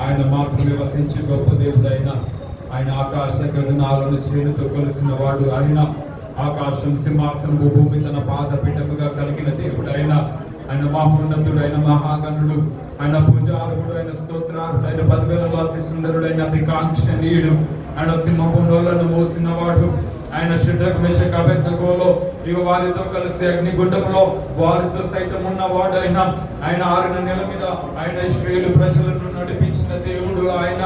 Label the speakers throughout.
Speaker 1: ఆయన మాత్రమే వసించి గొప్ప దేవుడైన ఆయన ఆకాశ గగనాలను చేనుతో కొలిసిన వాడు. ఆయన ఆకాశం సింహాసనము భూమి తన పాదపీఠముగా కలిగిన దేవుడైన ఆయన మహోన్నతుడైన మహాగణుడు, ఆయన పూజార్హుడు, ఆయన స్తోత్రార్హుడు, ఆయన 10,000లో అతి సుందరుడైన అతి కాంక్షణీయుడు, ఆయన సింహపు నోళ్లను మోసిన వాడు. ఆయన షడ్రక్ మెషక్ అబేద్నెగోలో ఇక వారితో కలిసి అగ్నిగుండంలో వారితో సైతం ఉన్నవాడు. ఆయన 6 నెలల మీద ఆయన ఇశ్రాయేలు ప్రజలను నడిపించిన దేవుడు. ఆయన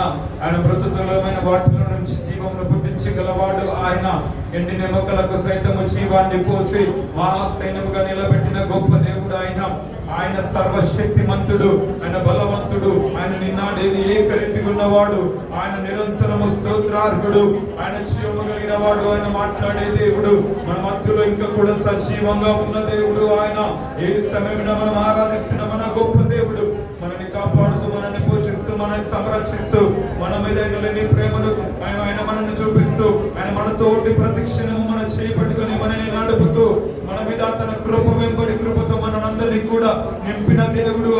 Speaker 1: మృతతులమైన వాటిలో నుంచి జీవమును పుట్టించగలవాడు. ఆయన ఎండిన మొక్కలకు సైతము జీవాన్ని పోసి మహాసైన్యముగా నిలబెట్టిన గొప్ప దేవుడు. ఆయన సర్వశక్తిమంతుడు, ఆయన బలవంతుడు, ఆయన నిన్నాడేని ఏకరీతిగా ఉన్నవాడు, ఆయన నిరంతరము స్తోత్రార్హుడు, ఆయన జీవము కలిగిన వాడు, ఆయన మాట్లాడే దేవుడు, మన మధ్యలో ఇంకా కూడా సజీవంగా ఉన్న దేవుడు. ఆయన ఏ సమయంలో మనం ఆరాధిస్తున్న మన గొప్ప దేవుడు, మనల్ని కాపాడుతూ, మనల్ని పోషిస్తూ, మనల్ని సంరక్షిస్తూ, మన మీద లేని ప్రేమను ఆయన మనల్ని చూపిస్తూ, ఆయన మనతో ఉండి ప్రతి క్షణము మన చేపట్టుకొని మనల్ని నడుపుతూ, మన మీద తన కృప వెంబడి కృపతో మనందరినీ కూడా నింపిన దేవుడు.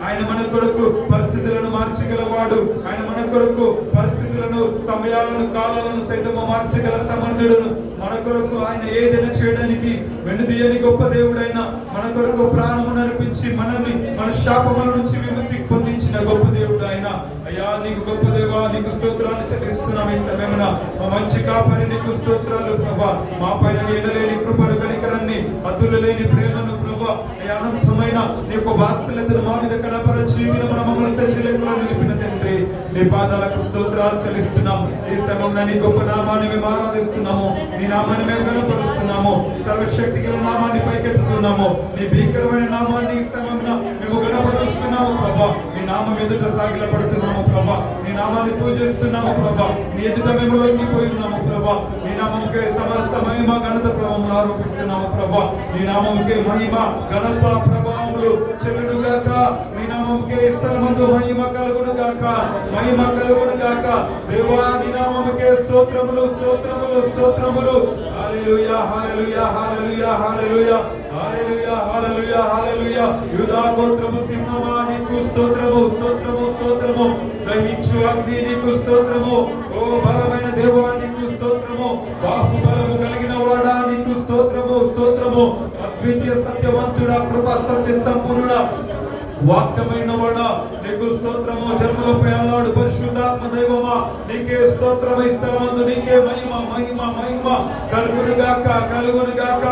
Speaker 1: ఆయన మన కొరకు పరిస్థితులను మార్చగలవాడు. ఆయన మన కొరకు పరిస్థితులను, సమయాలను, కాలాలను సైతము మార్చగల సమర్థుడును. మన కొరకు ఆయన ఏదైనా చేయడానికి వెనుదీయని గొప్ప దేవుడైన మన కొరకు ప్రాణము నర్పించి మనల్ని మన శాపముల నుంచి విముక్తి పొందించిన గొప్ప దేవుడు ఆయన. అయ్యా నీకు గొప్ప దేవా, నీకు స్తోత్రాలు చెల్లిస్తున్నాం. ఈ సమయమున మా మంచి కాపరి నీకు స్తోత్రాలు ప్రభా. మా పైన ఎనలేని కృపను, కనికరాన్ని, అద్దులు లేని ప్రేమను ప్రభా, అనంతమైన నీకు వాత్సల్యతను మా మీద కనపరచి మన మమ్మల్ని సజీవంగా నిలిపిన తండ్రి, నీ పాదాలకు స్తోత్రాలు చెల్లిస్తున్నాం. ఈ సమయంలో నీ గొప్ప నామాన్ని మేము ఆరాధిస్తున్నాము, నీ నామాన్ని మేము గణపరుస్తున్నాము, సర్వశక్తి గల నామాన్ని పైకెత్తుతున్నాము, నీ భీకరమైన నామాన్ని ఈ సమయంలో మేము గణపరుస్తున్నాము ప్రభా. నీ నామం ఎదుట సాగిలపడుతున్నాము ప్రభా, నీ నామాన్ని పూజిస్తున్నాము ప్రభా, నీ ఎదుట మేము లొంగిపోయి ఉన్నాము ప్రభా. నీ నామముకే సమస్త మహిమ ఘనత ప్రభావములు ఆరోపిస్తున్నాము ప్రభా. నీ నామముకే మహిమ ఘనత ప్రభావములు చెల్లును గాక. నీ నామముకే స్థలమందు మహిమ కలుగును గాక, మహిమ కలుగును గాక. దేవా నీ నామముకే స్తోత్రములు, స్తోత్రములు, స్తోత్రములు. హల్లెలూయా, హల్లెలూయా, హల్లెలూయా, హల్లెలూయా, హల్లెలూయా, హల్లెలూయా, హల్లెలూయా. యూదా గోత్రము సింహమా నీకు స్తోత్రము, స్తోత్రము, స్తోత్రము. దహించు అగ్ని నీకు స్తోత్రము. ఓ బలమైన దేవా నీకు స్తోత్రము. బాహుబలము కలిగిన వాడా నీకు స్తోత్రము, స్తోత్రము. అద్వితీయ సత్యవంతుడా, కృపా సత్య సంపూర్ణుడా, వాక్యమైన వాడా నీకు స్తోత్రము. జన్మలపై అల్లాడు పరిశుద్ధాత్మ దైవమా నీకే స్తోత్రము. ఈ స్థలమందు నీకే మహిమ, మహిమ, మహిమ కలుగును గాక, కలుగును గాక.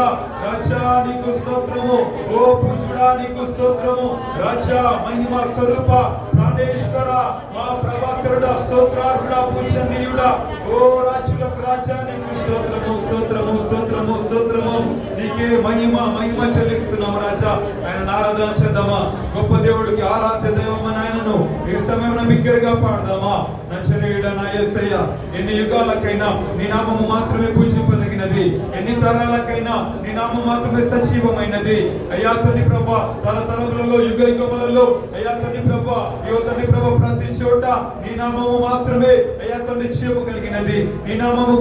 Speaker 1: రాజా నీకు స్తోత్రము. ఓ పూజుడా నీకు స్తోత్రము. రాజా మహిమ స్వరూప ప్రాణేశ్వర మా ప్రభాకరుడా, స్తోత్రార్హుడా, పూజనీయుడా, ఓ రాజులకు రాజా నీకు స్తోత్రము, స్తోత్రము, స్తోత్రము, స్తోత్రము. నీకే మహిమ, మహిమ చెల్లిస్తున్నాము రాజా. ఆయన ఆరాధన చేద్దామా. గొప్ప దేవుడికి ఆరాధ్య దైవమని ఆయనను ఈ సమయంలో బిగ్గరగా పాడదామా. నజరేయుడా నా యేసయ్య, ఎన్ని యుగాలకైనా నీ నామము మాత్రమే పూజింపదగినది, ఎన్ని తరాలకైనా నీ నామము మాత్రమే సజీవమైనది. అయ్యా తండ్రి ప్రభువా, తరతరములలో, యుగ యుగములలో అయ్యా తండ్రి ప్రభువా, తండ్రి ప్రభు ప్రతి చోట నీ నామము మాత్రమే అయ్యా తండ్రి జీవము కలిగినది. నీ నామము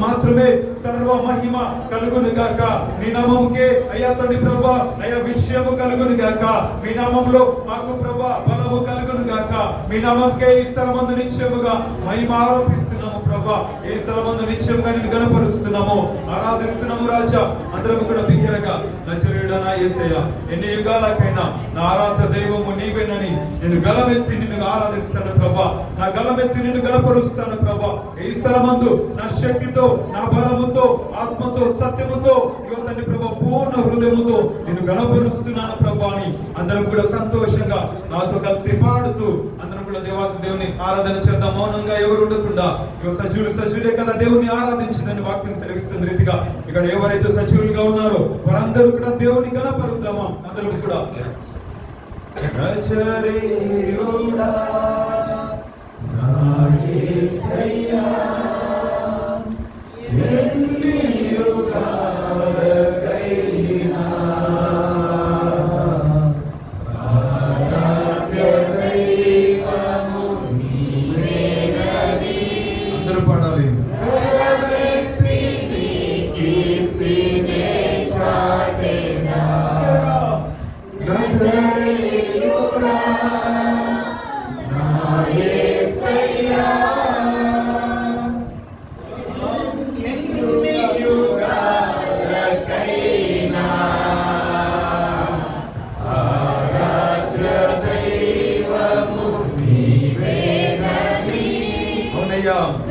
Speaker 1: మాత్రమే సర్వ మహిమ కలుగును గాక. నీ నామముకే అయ్యా తండ్రి ప్రభువా అయ్యా విజయము కలుగును గాక. మీ నామములో మాకు ప్రభువా బలము కలుగును గాక. మీ నామముకే ఈ స్థలమందు నిత్యముగా మహిమ ఆరోపిస్తున్నాము ప్రభువా. ఈ స్థలమందు నిత్యముగా నిన్ను గణపరుస్తున్నాము, ఆరాధిస్తున్నాము రాజా. అందరం కూడా బిగ్గరగా నజరేయుడా నా యేసయ్య, ఎన్ని యుగాలకైనా నా ఆరాధ్య దైవము నీవేనని నేను గలమెత్తి నిన్ను ఆరాధిస్తాను ప్రభా. నా గలమెత్తి నిన్ను గణపరుస్తాను ప్రభా. ఈ స్థలమందు నా శక్తితో, నా బలముతో, ఆత్మతో, సత్యముతో తండ్రి ప్రభా పూర్ణ హృదయముతో నిన్ను గణపరుస్తున్నాను ప్రభా అని అందరం కూడా సంతోషంగా నాతో కలిసి పాడుతూ అందరం కూడా దేవుని ఆరాధన చేద్దాం. మౌనంగా ఎవరు ఉండకుండా సజీవులు సజీవులే కదా దేవుని ఆరాధించిందని వాక్యం సెలవిస్తున్న రీతిగా ఇక్కడ ఎవరైతే సజీవులుగా ఉన్నారో వారందరూ కూడా దేవుని గణపరుద్దామా. అందరం కూడా నజరేయుడా నా యేసయ్యా, ఎన్ని యుగాలకైనా ఆరాధ్య దైవము నీవేనని. అందరూ పాడాలి. కీర్తినే చాటెదా నజరేయుడా హల్లెలూయా.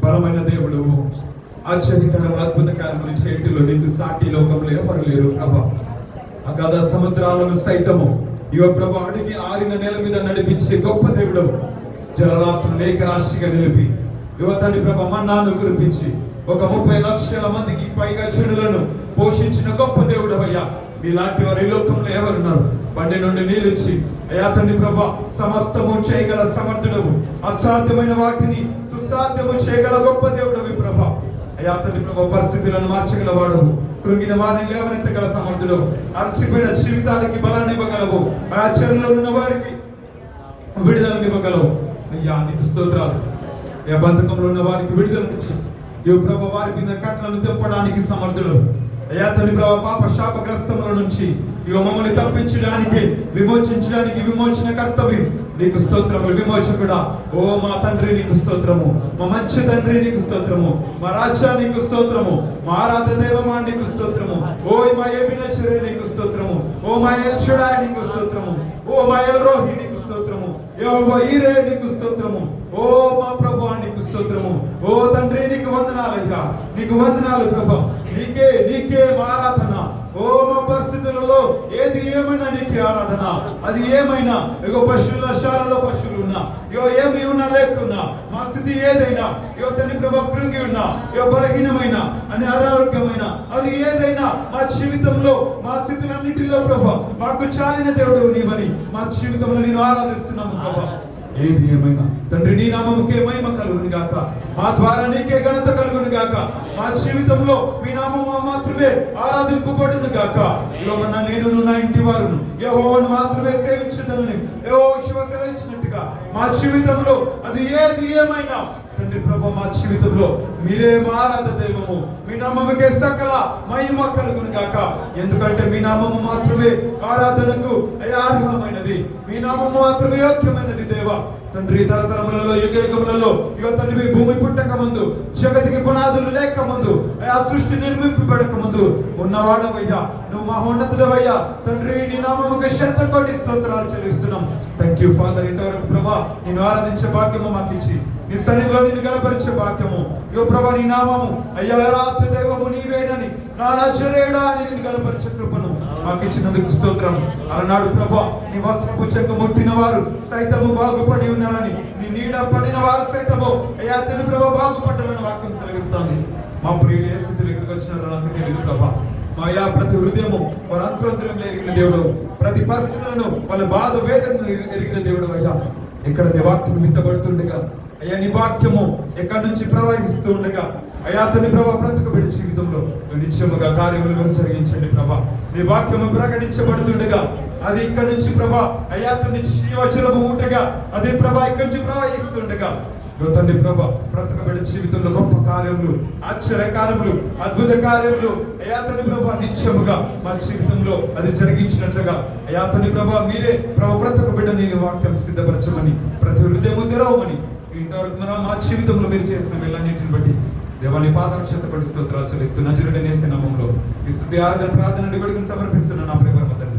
Speaker 1: బలమైన దేవుడు, ఆశ్చర్యకరములు అద్భుత కార్యములు చేతిలో నీకు సాటి లోకంలో ఎవరు లేరు ప్రభా. అగాధ సముద్రాలను సైతము ఇవ ప్రభా అడిగి ఆరిన నేల మీద నడిపించే గొప్ప దేవుడు. జలరాశులు లేఖ రాశిగా నిలిపి యువతని ప్రభ మన్నాను కురిపించి 30 లక్షల మందికి పైగా చెడులను పోషించిన గొప్ప దేవుడు అయ్యా. మీలాంటి వారు ఈ లోకంలో ఎవరున్నారు? బండి నుండి నీళ్ళిచ్చి అయ్యా తండ్రి ప్రభ సమస్తము చేయగల సమర్థుడవు, అసాధ్యమైన వాటిని సుసాధ్యము చేయగల గొప్ప దేవుడవి ప్రభ. అయ్యా తండ్రి ప్రభ పరిస్థితులను మార్చగల వాడవు, కృంగిన వారిని లేవనెత్తగల సమర్థుడవు, అలసిపోయిన జీవితానికి బలాన్ని ఇవ్వగలవు, ఆ చెరువులో ఉన్న వారికి విడుదలని ఇవ్వగలవు. అయ్యా నీకు స్తోత్రాలు. అయ్యా బంధకంలో ఉన్న వారికి విడుదలనిచ్చి ఈ ప్రభ వారి మీద కట్లను తెప్పడానికి సమర్థుడు. అయ్యా తండ్రి ప్రభ పాప శాపగ్రస్తముల నుంచి మమ్మల్ని తప్పించడానికి విమోచించడానికి విమోచన కర్తవ్యం. నీకు స్తోత్రము విమోచకుడా. ఓ మా తండ్రి నీకు స్తోత్రము, మా మంచి తండ్రి నీకు స్తోత్రము, మా రాజా నీకు స్తోత్రము, మా ఆరాధ దేవమా నీకు స్తోత్రము, ఓ మా ఎబినేచరే నీకు స్తోత్రము, ఓ మా ఎల్షడా నీకు స్తోత్రము, ఓ మా ఎల్రోహి నీకు స్తోత్రము, యెహోవా ఈరే నీకు స్తోత్రము, ఓ మా ప్రభువా నీకు స్తోత్రము. ఓ తండ్రి నీకు వందనాలయ్యా, నీకు వందనాలు ప్రభు. నీకే మా ఆరాధన. ఓ మా పరిస్థితులలో ఏది ఏమైనా నీకే ఆరాధన. అది ఏమైనా ఇగో పశువుల శాలలో పశువులు ఉన్నా, ఇగో ఏమి ఉన్నా లేకున్నా, మా స్థితి ఏదైనా, ఇగో తండ్రి ప్రభు కృంగి ఉన్నా, ఇగో బలహీనమైన అని అనారోగ్యమైన అది ఏదైనా మా జీవితంలో మా స్థితులన్నిటిలో ప్రభు మాకు చాలిన దేవుడు నీవని మా జీవితంలో నేను ఆరాధిస్తున్నాము ప్రభు. ఏది ఏమైనా తండ్రి నీ నామముకే మహిమ కలుగును గాక, మా ద్వారా నీకే ఘనత కలుగును గాక, మా జీవితంలో మీ నామము మాత్రమే ఆరాధింపబడును గాక. యోమన్నా నేను నా ఇంటి వారును యెహోవాను మాత్రమే సేవించదనని యెహోవా సెలవిచ్చినట్టుగా మా జీవితంలో అది ఏది ఏమైనా తండ్రి ప్రభు మా జీవితంలో మీరే మా ఆరాధ దైవము. మీ నామముకే సకల మహిమ కలుగును గాక. ఎందుకంటే మీ నామము మాత్రమే ఆరాధనకు అర్హమైనది, మీ నామము మాత్రమే యోగ్యమైనది దేవా. తండ్రి తరతరములలో యుగయుగములలో ఇగో తండ్రి భూమి పుట్టక ముందు, జగతికి పునాదులు లేక ముందు, ఆ సృష్టి నిర్మింపబడక ముందు ఉన్నవాడవయ్యా, నువ్వు మహోన్నతుడవయ్యా తండ్రి. నీ నామముకు శతకోటి స్తోత్రాలు చెల్లిస్తున్నాం. Thank you father. ఇంతవరకు ప్రభా నేను ఆరాధించే భాగ్యము మాకు ఇచ్చి నీ సన్నిధిలో నిన్ను గణపరిచే భాగ్యము యో ప్రభా నీ నామము అయ్యా రాత్ర దైవము నీవేనని నా నజరేయుడా అని నిన్ను గణపరిచే కృపను మాకు ఇచ్చినందుకు స్తోత్రం. అలనాడు ప్రభా నీ వస్త్రపు చెంగు ముట్టిన వారు సైతము బాగుపడి ఉన్నారని, నీ నీడ పడిన వారు సైతము అయ్యా తండ్రి ప్రభా బాగుపడ్డారని వాక్యం సెలవిస్తోంది. మా ప్రియులు ఏ స్థితిలో ఇక్కడికి వచ్చినారో నాకు తెలియదు ప్రభా. మా అయ్యా ప్రతి హృదయము వారి అంతరంతరం ఎరిగిన దేవుడు, ప్రతి పరిస్థితులను వాళ్ళ బాధ వేదనను ఎరిగిన దేవుడు అయ్యా. ఇక్కడ నీ వాక్యం విత్తబడుతుండగా అయ్యా నీ వాక్యము ఎక్కడి నుంచి ప్రవహిస్తూ ఉండగా అయ్యా తండ్రి ప్రభా బ్రతుకబడి జీవితంలో నిత్యముగా కార్యములు మీరు జరిగించండి ప్రభా. నీ వాక్యము ప్రకటించబడుతుండగా అది ఇక్కడి నుంచి ప్రభా అయ్యా తండ్రి జీవజలము ఊటగా అది ప్రభా ఇక్కడి నుంచి ప్రవహిస్తుండగా తండ్రి ప్రభా బ్రతుకబడి జీవితంలో గొప్ప కార్యములు, ఆశ్చర్య కార్యములు, అద్భుత కార్యములు అయ్యా తండ్రి ప్రభా నిత్యముగా మా జీవితంలో అది జరిగించినట్లుగా అయ్యా తండ్రి ప్రభా మీరే ప్రభా బ్రతుకబిడ్డ నేను వాక్యం సిద్ధపరచమని, ప్రతి హృదయము తెరవమని, ఇంతవరకు మా జీవితంలో మీరు చేసిన వీళ్ళన్నింటిని బట్టి దేవాన్ని పాదం చేత పడి స్తోత్రాలు చెల్లిస్తూ నజరుడనేసే నామములో ఈ స్తుతి ఆరాధన ప్రార్థన వేడుకను సమర్పిస్తున్న నా ప్రియ పరమ తండ్రి.